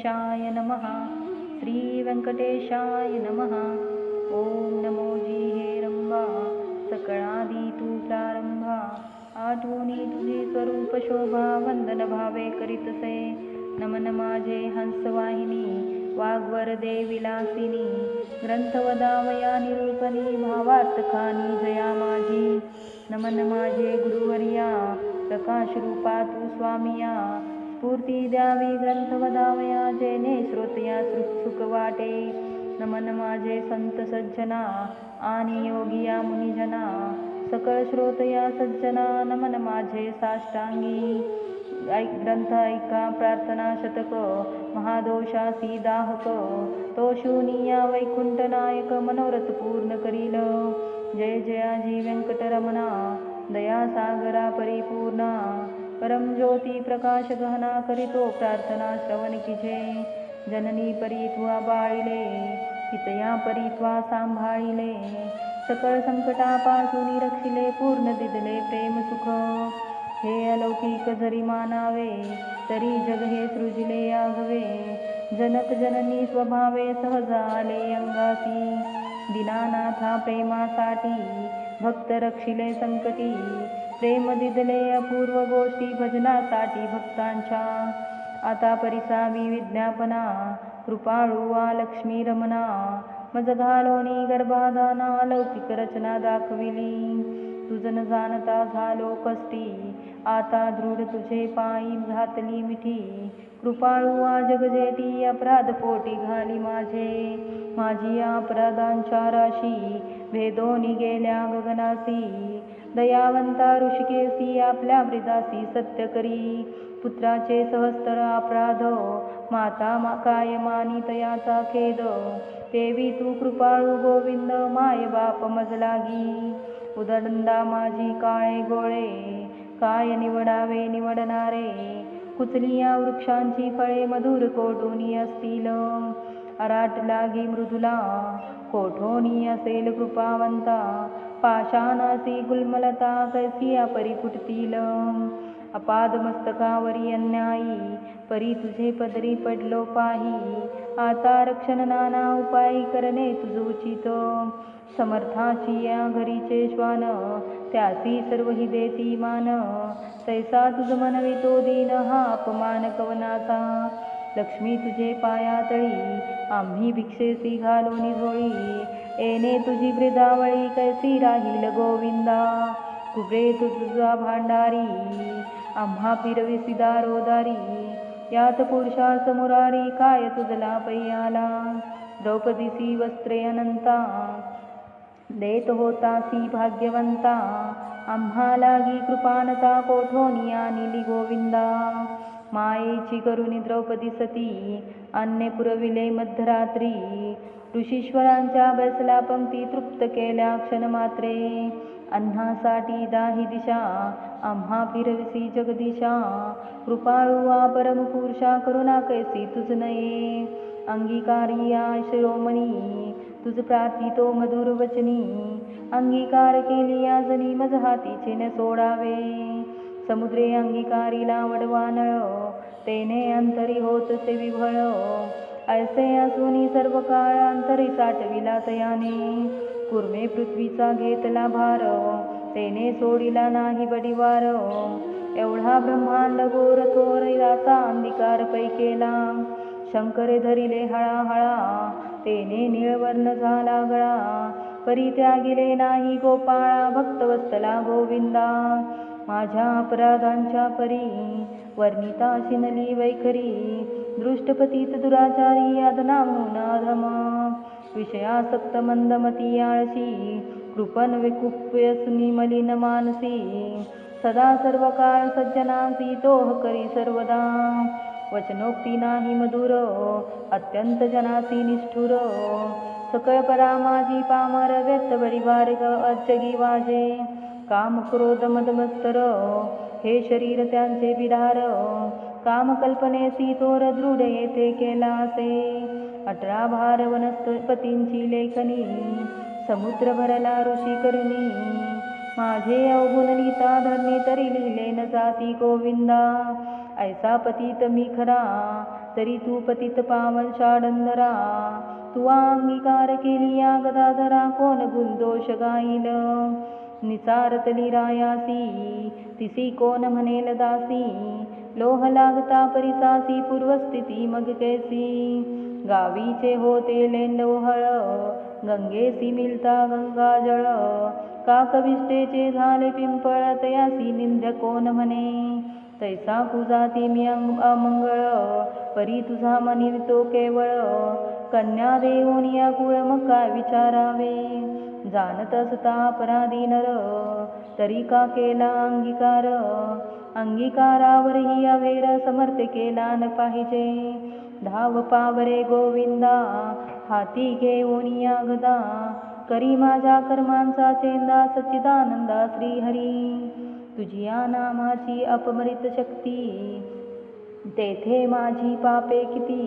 गणेशाय नमः. श्री व्यंकटेशाय नमः. ओम नमो जिहेरंबा सकळादी तू प्रारंभा. आठवणी तुझी स्वरूप शोभा वंदन भावे करीतसे. नमन माझे हंसवाहिनी वाग्वरदे विलासिनी. ग्रंथ वदावया निरूपणी भावार्थ खानी जया माझी. नमन माझे गुरुवर्या प्रकाश रूपा तू स्वामिया. स्फूर्ती द्यावी ग्रंथ वदावया जेणे श्रोतया सुख वाटे. नमन माझे संत सज्जना आणि योगिया मुनिजना. सकळ श्रोतया सज्जना नमन माझे साष्टांगी. ग्रंथ ऐका प्रार्थना शतक महादोषासी दाहक. तो शूनिया वैकुंठ नायक मनोरथ पूर्ण करील. जय जयाजी व्यंकटरमणा दया सागरा परिपूर्णा. परम ज्योती प्रकाश गहना करीतो प्रार्थना श्रवण कीजे. जननी परी त्वा बाळिले हितया परी त्वा सांभाळिले. सकळ संकटापासून रक्षिले पूर्ण दिदले प्रेम सुख. हे अलौकिक जरी मानावे तरी जग हे सृजिले आघवे. जनक जननी स्वभावे सहज आले अंगासी. दीनानाथा प्रेमासाठी भक्त रक्षिले संकटी. प्रेम दिदले अपूर्व गोष्टी भजनासाठी भक्तांच्या. आता परिसावी विज्ञापना कृपाळू आ लक्ष्मी रमणा. मज घालोनी गर्भाधाना लौकिक रचना दाखविली. तुझ न जाणता झालो कष्टी आता दृढ तुझे पायी घातली मिठी. कृपाळू आ जगजेटी अपराध पोटी घाली माझे. माझी अपराधांच्या राशी भेदोनी गेल्या गगनासी. दयावंता ऋषिकेसी आपल्या ब्रिदासी सत्य करी. पुत्राचे सहस्तर अपराध माता काय मानी तयाचा खेद. तेवी तू कृपाळू गोविंद माय बाप मज लागी. उदंडा माझी काळे गोळे काय निवडावे निवडणारे. कुचलिया वृक्षांची फळे मधुर कोठोनी असतील. अराट लागी मृदुला कोठोनी असेल कृपावंता. पाषाणासी गुलमलता कैसिया परी फुटतील. अपाद मस्तकावरी अन्यायी परी तुझे पदरी पडलो पाही. आता रक्षण नाना उपाय करणे तुझ उचित. समर्थाची या घरीचे श्वान त्यासी सर्व हि देती मान. तैसा तुझ मनवितो दीन हा अपमान कवनाचा. लक्ष्मी तुझे पायातळी आम्ही भिक्षेसी घालोनी झोळी. येणे तुझी ब्रिदावळी कैसी राहील गोविंदा. कुबरे तुझा भांडारी आम्हा फिरविसी दारोदारी. यात पुरुषार्थ मुरारी काय तुझला पैयाला. द्रौपदीसी वस्त्रे अनंता देत होतासी भाग्यवंता. आम्हा लागी कृपानता कोठोनी आणिली गोविंदा. मायेची करुणी द्रौपदी सती अन्य पुरविले मध्यरात्री. ऋषीश्वरांच्या बसला पंक्ती तृप्त केल्या क्षणमात्रे. अन्नासाठी दाही दिशा आम्हा फिरविसी जगदिशा. कृपाळू आ परम पुरुषा करुणा कैसी तुझ नये. अंगीकारी आ शिरोमणी तुझ प्रार्थितो मधुर वचनी. अंगीकार केली आजनी मज हातीचे न सोडावे. समुद्रे अंगीकारीला वडवानळ तेने अंतरी होतसे विभळ. ऐसे असूनी सर्व काळ अंतरी साठविला तयाने. कुर्मे पृथ्वीचा घेतला भार तेने सोडिला नाही बडिवार. एवढा ब्रह्मांड घोर थोर याचा अंधिकार पै केला. शंकरे धरिले हळाहळा तेने निळवर्ण झाला गळा. परी त्यागिले नाही गोपाळा भक्तवत्सला गोविंदा. माझ्या अपराधांच्या परी वर्णिता शिनली वैखरी. दृष्टपतीत दुराचारी अधना म्हणून अधम. विषयासक्त मंदमती आळशी कृपन विकुप्यसनी मलिन मानसी. सदा सर्व काळ सज्जनासी तोह करी सर्वदा. वचनोक्ती नाही मधुर अत्यंत जनासी निष्ठुर. सकळ परा माझी पामर व्यक्त बरी बारीक अजगी वाजे. काम क्रोध मदमत्सर हे शरीर त्यांचे बिडार. काम कल्पनेसी तोर दृढ येथे केला असे. 18 भार वनस्पतींची लेखनी समुद्र भरला ऋषी करुणी. माझे अवगुण लिहिता धरणी तरी लिहिले न जाती गोविंदा. ऐसा पतित मी खरा तरी तू पतित पावन षाडंधरा. तू अंगीकार केली या गदाधरा कोण गुणदोष गाईल. निसारतली रायासी तिसी कोण म्हणेल दासी. लोह लागता परिसासी पूर्वस्थिती मग कैसी. गावीचे होते लेंडोहळ गंगेसी मिळता गंगाजळ. काकविष्टेचे झाले पिंपळ तयासी निंद्य कोण म्हणे. तैसा कुजाती मी अमंगळ परी तुझा म्हणितो केवळ. कन्या देवोनिया कुळ मग काय विचारावे. जाणत असता अपराधी नर तरी का केला अंगीकार. अंगीकारावरही अवेर समर्थ केला न पाहिजे. धाव पावरे गोविंदा हाती घेऊनिया गदा. करी माझ्या कर्मांचा चेंदा सच्चिदानंदा श्रीहरी. तुझिया नामाची अपमरित शक्ती तेथे माझी पापे किती.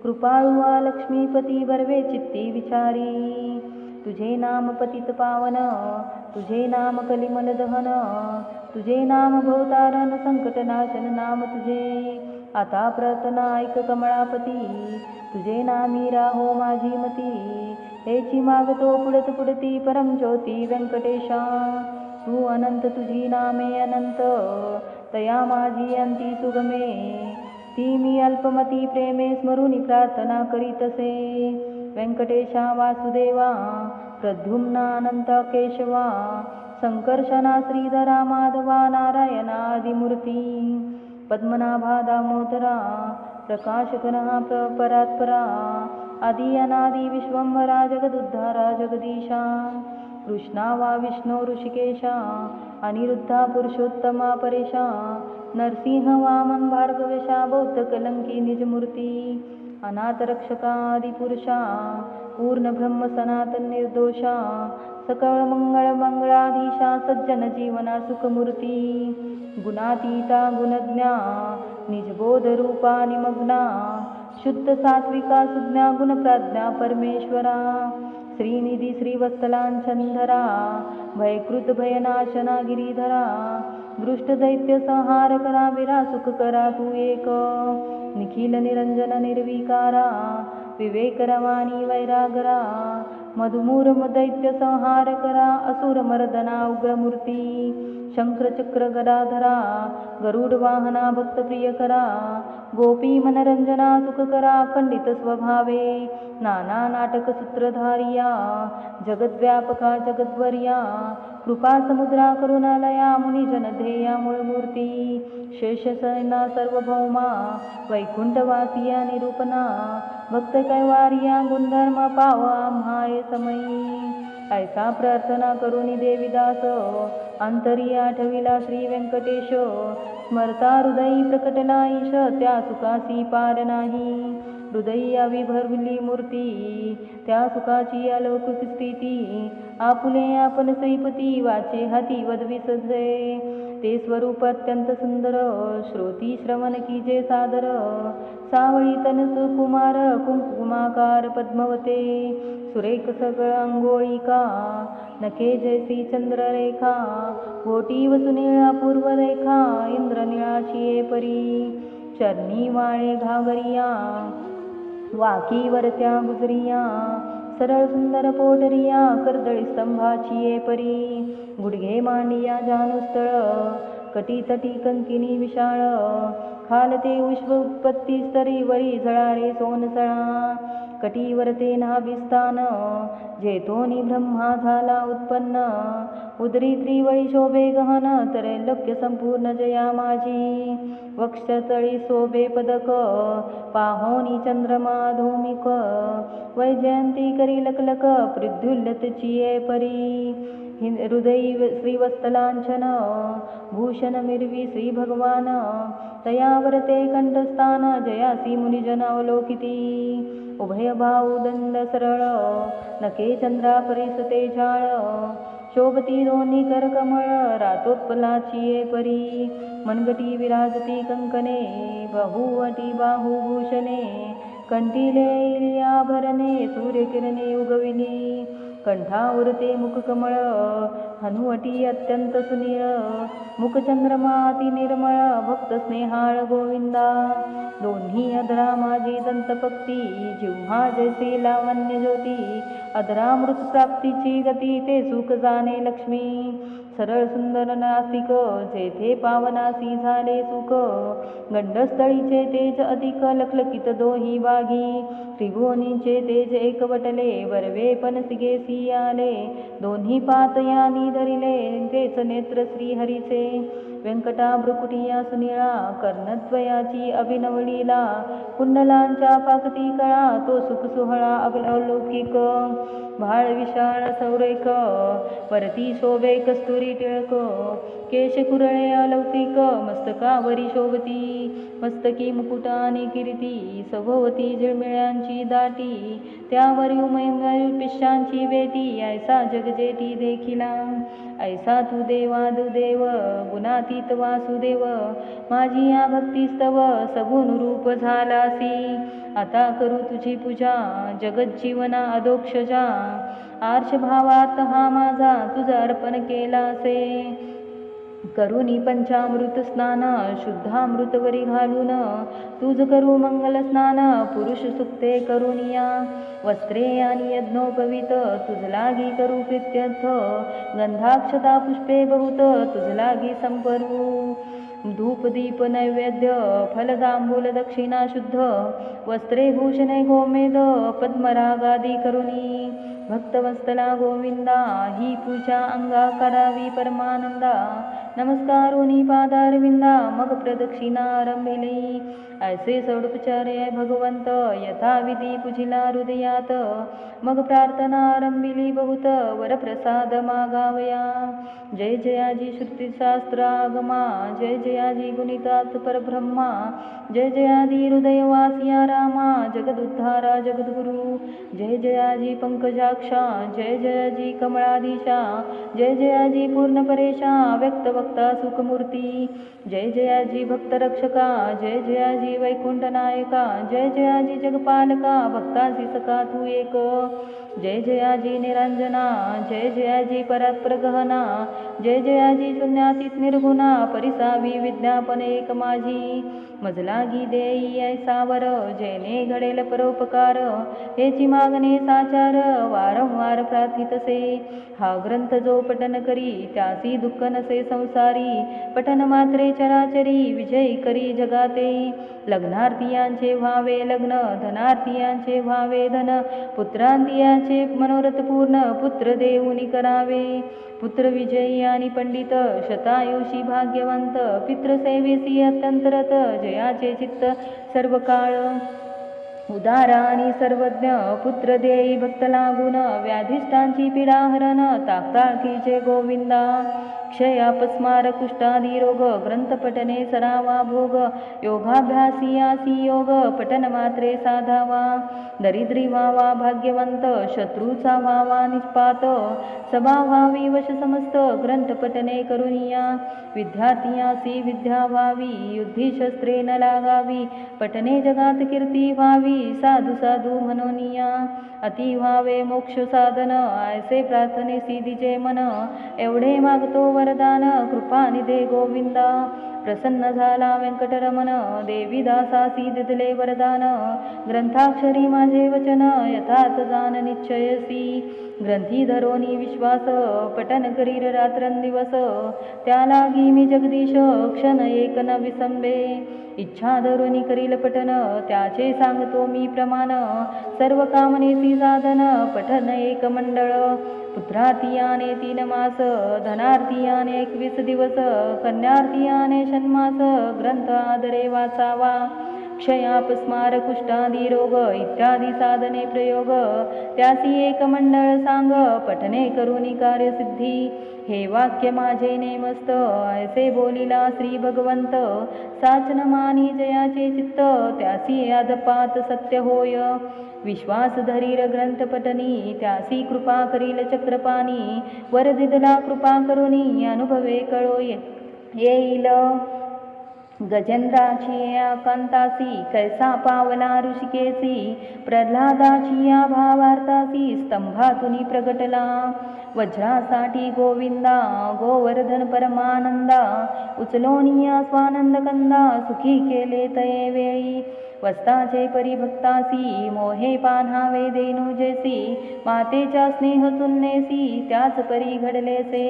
कृपाळुआ लक्ष्मीपती बर्वे चित्ती विचारी. तुझे नाम पतित पावन तुझे नाम कलिमल दहन. तुझे नाम भवतारण संकट नाशन नाम तुझे. आता प्रार्थना ऐक कमळापती तुझे नामी राहो माझी मती. हेची मागतो पुढत पुढती परमज्योती व्यंकटेशा. तू अनंत तुझी नामे अनंत तया माझी अंती सुगमे. ती मी अल्पमती प्रेमे स्मरुनी प्रार्थना करीतसे. व्यंकटेशा वासुदेवा प्रद्युम्ना अनंत केशवा. संकर्षणा श्रीधरा माधवा नारायणा आदिमूर्ती. पद्मनाभा दामोदरा प्रकाशकना परात्परा. आदि अनादि विश्वंभरा जगदुद्धारा जगदीशा. कृष्णा वा विष्णू ऋषिकेशा अनिरुद्धा पुरुषोत्तमा परेशा. नरसिंह वामन भार्गवेशा बौद्ध कलंकी निजमूर्ती. अनाथ रक्षका आदिपुरुषा पूर्ण ब्रह्म सनातन निर्दोषा. सकळ मंगळ मंगळाधीशा सज्जन जीवना सुखमूर्ती. गुणातीता गुणज्ञा निजबोध रूपा निमग्ना. शुद्ध सात्विका सुज्ञा गुणप्राज्ञा परमेश्वरा. श्रीनिधी श्रीवत्सलांचंधरा भयकृत भयनाशना गिरीधरा. दृष्ट दैत्य संहार करा विरा सुख करा तू एक. निखिल निरंजन निर्विकारा विवेक रवानी वैरागरा. मधुमूर दैत्य संहार करा असुर मर्दना उग्रमूर्ती. शंकर चक्र गदाधरा गरुड वाहना भक्त प्रिय करा. गोपी मनरंजना सुख करा खंडित स्वभावे. नाना नाटक सूत्रधारिया जगद्व्यापका जगद्वर्या. कृपा समुद्रा करुणालया मुनिजन ध्येया मूळमूर्ती. शेषसेना सर्वभौमा वैकुंठवासिया निरूपणा. भक्त कैवारिया गुणधर्म पाव आम्हाय समयी. ऐसा प्रार्थना करुणी देवीदास अंतरी आठविला श्री व्यंकटेश. स्मरता हृदयी प्रकटला ईश त्या सुखासी पार नाही. हृदयी अविभरली मूर्ती त्या सुखाची अलौकिक स्थिती. आपुले आपण श्रीपती वाचे हाती वदविसजे. ते स्वरूप अत्यंत सुंदर श्रोती श्रवण कीजे सादर. सावळी तन सुकुमार कुंकुमाकार पद्मवते. सुरेख सगळ अंगोळिका नखे जैसी चंद्ररेखा. घोटी वसुनीळ अपूर्व रेखा इंद्रनिळाची परी. चरणी वाळे घागरिया वाकीवरत्या गुजरिया. सरळ सुंदर पोटरिया कर्दळी स्तंभाची परी. गुडघे मांडिया जानुस्थळ कटी तटी कंकिनी विशाळ. खालते विश्व उत्पत्ती स्तरी वरी झळारे सोनसळा. कटीवरते नाभिस्थान जेतोनी ब्रह्मा झाला उत्पन्न. उदरी त्रिवळी शोभे गहन त्रैलोक्य संपूर्ण जया माझी. वक्षतळी शोभे पदक पाहोनी चंद्रमा धूमिक. वैजयंती करी लकलक पृथ्युल्लतची परी. हृदयी श्रीवत्सलांचन भूषण मिरवी श्री भगवान. तयावरते कंठस्थान जयासी मुनिजन अवलोकिती. उभय भाऊ दंड सरळ नके चंद्रा परिसते झाळ. शोभती दोन्ही करकमळ रातोत्पलाची परी. मनगटी विराजती कंकणे बहुवटी बाहुभूषणे. कंठीले आभरणे सूर्यकिरणे उगविली. कंठावर ते मुखकमळ हनुवटी अत्यंत सुनीळ मुखचंद्रमा अति निर्मळ भक्त स्नेहाळ गोविंदा दोन्ही अधरा माझी दंतपक्ती जिव्हा जैसे लावण्य ज्योती अधरामृत प्राप्तीची गती ते सुख जाणे लक्ष्मी सरळ सुंदर नासिक जेथे पावनासी झाले सुख गंडस्थळीचे तेज अधिक लखलखित दोही बागी त्रिभुवनीचे तेज एकवटले वरवे पनसिगेसी आले दोन्ही पात यानी धरिले तेच नेत्र श्रीहरीचे व्यंकटा भ्रुकुटिया सुनिळा कर्णद्वयाची अभिनवलीला कुंडलांच्या पाकती कळा तो सुख सोहळा अलौकिक भाळ विशाळ सौरेख परती शोभे कस्तुरी टिळक केश कुरळे अलौकिक मस्तकावरी शोभती मस्तकी मुकुट आणि किरीटी सभोवती झिळमिळ्यांची दाटी त्यावरी उमय पिशांची वेटी ऐसा जगजेटी देखिला ऐसा तू देवादुदेव गुणातीत वासुदेव माझी या भक्तीस्तव सगुण रूप झालासी आता करू तुझी पूजा जगज्जीवना अधोक्षजा आर्ष भावात हा माझा तुझा अर्पण केलासे करुणी पंचामृत स्नान शुद्धामृतवरी घालून तुझ करू मंगल स्नान पुरुष सुक्ते करुनिया वस्त्रे आणि यज्ञोपवित तुझ लागी करू प्रीत्यर्थ गंधाक्षता पुष्पे बहुत तुझ लागी संपरू धूप दीप नैवेद्य फलदांबूल दक्षिणा शुद्ध वस्त्रे भूषणे गोमेद पद्मरागादी करुणी भक्तवत्सला गोविंदा ही पूजा अंगा करावी परमानंदा नमस्कारोनी पादारविंदा मग प्रदक्षिणा आरंभिली ऐसे सौडोपचारे भगवंत यथाविधी पूजिला हृदयात मग प्रार्थना आरंभिली बहुत वरप्रसाद मागावया जय जयाजी श्रुतिशास्त्र आगमा जय जयाजी गुणितात परब्रह्मा जय जयाजी हृदयवासिया रामा जगदुद्धारा जगद्गुरु जय जयाजी पंकजाक्षा जय जयाजी कमळाधीशा जय जयाजी पूर्णपरेशा व्यक्त वक्ता सुखमूर्ती जय जयाजी भक्तरक्षका जय जयाजी वैकुंठ नायका जय जयाजी जगपालका भक्तासी सखा तू एक जय जयाजी निरंजना जय जयाजी परात्प्रगहना जय जयाजी शून्यातीत निर्गुणा परिसावी विज्ञापन एक माझी मजलागी देई ऐसावर जैने घडेल परोपकार हेची मागणे साचार वारंवार प्रार्थितसे हा ग्रंथ जो पठन करी त्यासी दुःख नसे संसारी पठन मात्रे चराचरी विजयी करी जगाते लग्नार्थीयांचे व्हावे लग्न धनार्थीयांचे व्हावे धन पुत्रांतियांचे मनोरथ पूर्ण पुत्र देऊनी करावे पुत्र विजयी आणि पंडित शतायुषी भाग्यवंत पितृसेवेसी अत्यंतरत जयाचे चित्त सर्व काळ उदारा आणि सर्वज्ञ पुत्र देई भक्त लागून व्याधिष्ठांची पीडाहरण ताकताळकीचे गोविंदा क्षय अपस्मार कुष्ठादी रोग ग्रंथपठने सरावा भोग योगाभ्यासी आसी योग पठन मात्रे साधावा दरिद्री व्हावा भाग्यवंत शत्रूचा व्हावा निष्पात सभा व्हावी वश समस्त ग्रंथपठने करुनिया विद्यार्थीयासी विद्या व्हावी युद्धी शस्त्रे न लागावी पठने जगात कीर्ती व्हावी साधू साधू मनोनिया अति व्हावे मोक्ष साधन ऐसे प्रार्थने सिद्धीचे मन एवढे मागतो वरदान कृपानिधे गोविंदा प्रसन्न झाला व्यंकटरमण देवी दासासी दिदले वरदान ग्रंथाक्षरी माझे वचन यथार्थ जाण निश्चयसी ग्रंथी धरोनी विश्वास पठन करीर रात्रंदिवस त्या लागी मी जगदीश क्षण एक न विसंबे इच्छा धरोनी करील पठन त्याचे सांगतो मी प्रमाण सर्व कामनेसी साधन पठन एक मंडळ पुत्रार्थीयाने 3 मास धनार्थीयाने 21 दिवस कन्यार्थीयाने षण्मास ग्रंथ आदरे वाचावा क्षयापस्मार कुष्ठादी रोग इत्यादी साधने प्रयोग त्यासी एक मंडळ सांग पठने करुनी कार्यसिद्धी हे वाक्य माझे नेमस्त ऐसे बोलिला श्री भगवंत साचन मानी जयाचे चित्त त्यासी अधपात सत्य होय विश्वास धरीर ग्रंथ पठनी त्यासी कृपा करील चक्रपाणी वरदिदला कृपा करुनी अनुभवे कळो येईल गजेंद्राची कांतासी कैसा पावला ऋषिकेसी प्रल्हादाची या भावार्थासी स्तंभातुनी प्रगटला वज्रासाठी गोविंदा गोवर्धन परमानंदा उचलोनिया स्वानंद कंदा सुखी केले तये वेळी वस्ताचे परिभक्तासी मोहे पान्हावे देनु जैसी मातेच्या स्नेह चुन्नेसी त्याच परी घडलेसे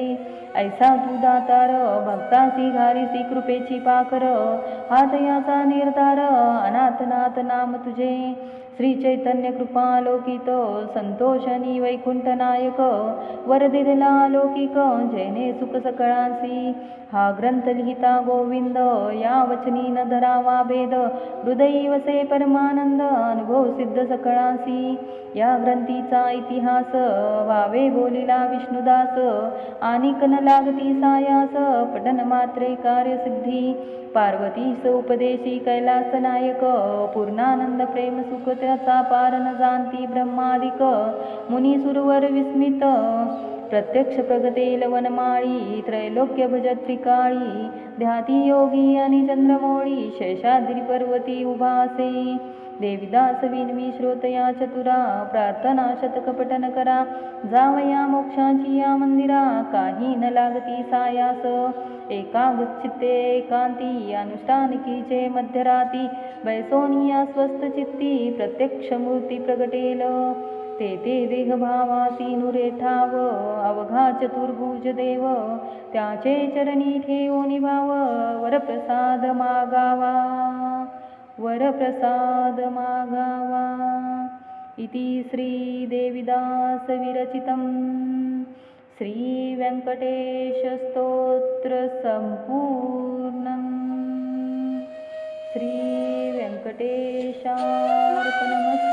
ऐसा तू दातार भक्तासी घालीसी कृपेची पाखर हात याचा निर्धार अनाथनाथ नाम तुझे श्री चैतन्य कृपालोकित संतोषनी वैकुंठ नायक वरदिला लौकिक जैने सुख सकळासी हा ग्रंथ लिहिता गोविंद या वचनी न धरावा भेद हृदयी वसे परमानंद अनुभव सिद्ध सकळासी या ग्रंथीचा इतिहास वावे बोलिला विष्णुदास आनिक न लागती सायास पठन मात्रे कार्यसिद्धी पार्वतीस उपदेशी कैलास नायक पूर्णानंद प्रेम सुख त्याचा पार न जाणती ब्रह्मादिक मुनी सुरवर विस्मित प्रत्यक्ष प्रगतेल वनमाळी त्रैलोक्य भजत त्रिकाळी ध्याती योगी आणि चंद्रमौळी शेषाद्री पर्वती उभासे देविदास विनवी श्रोतया चतुरा प्रार्थना शतक पठन करा जावया मोक्षाची या मंदिरा काही न लागती सायास एकाग्रचित्ते एकांती अनुष्ठानिकीचे मध्यराती बैसोनिया स्वस्थ चित्ती प्रत्यक्ष मूर्ती प्रगटेल ते देहभावासी नुरेठाव अवघा चतुर्भुज देव त्याचे चरणी ठेवो निभाव वरप्रसाद मागावा वरप्रसाद मागावा इति श्री देविदास विरचितं श्री व्यंकटेश स्तोत्र संपूर्णं श्री व्यंकटेशार्पणमस्तु।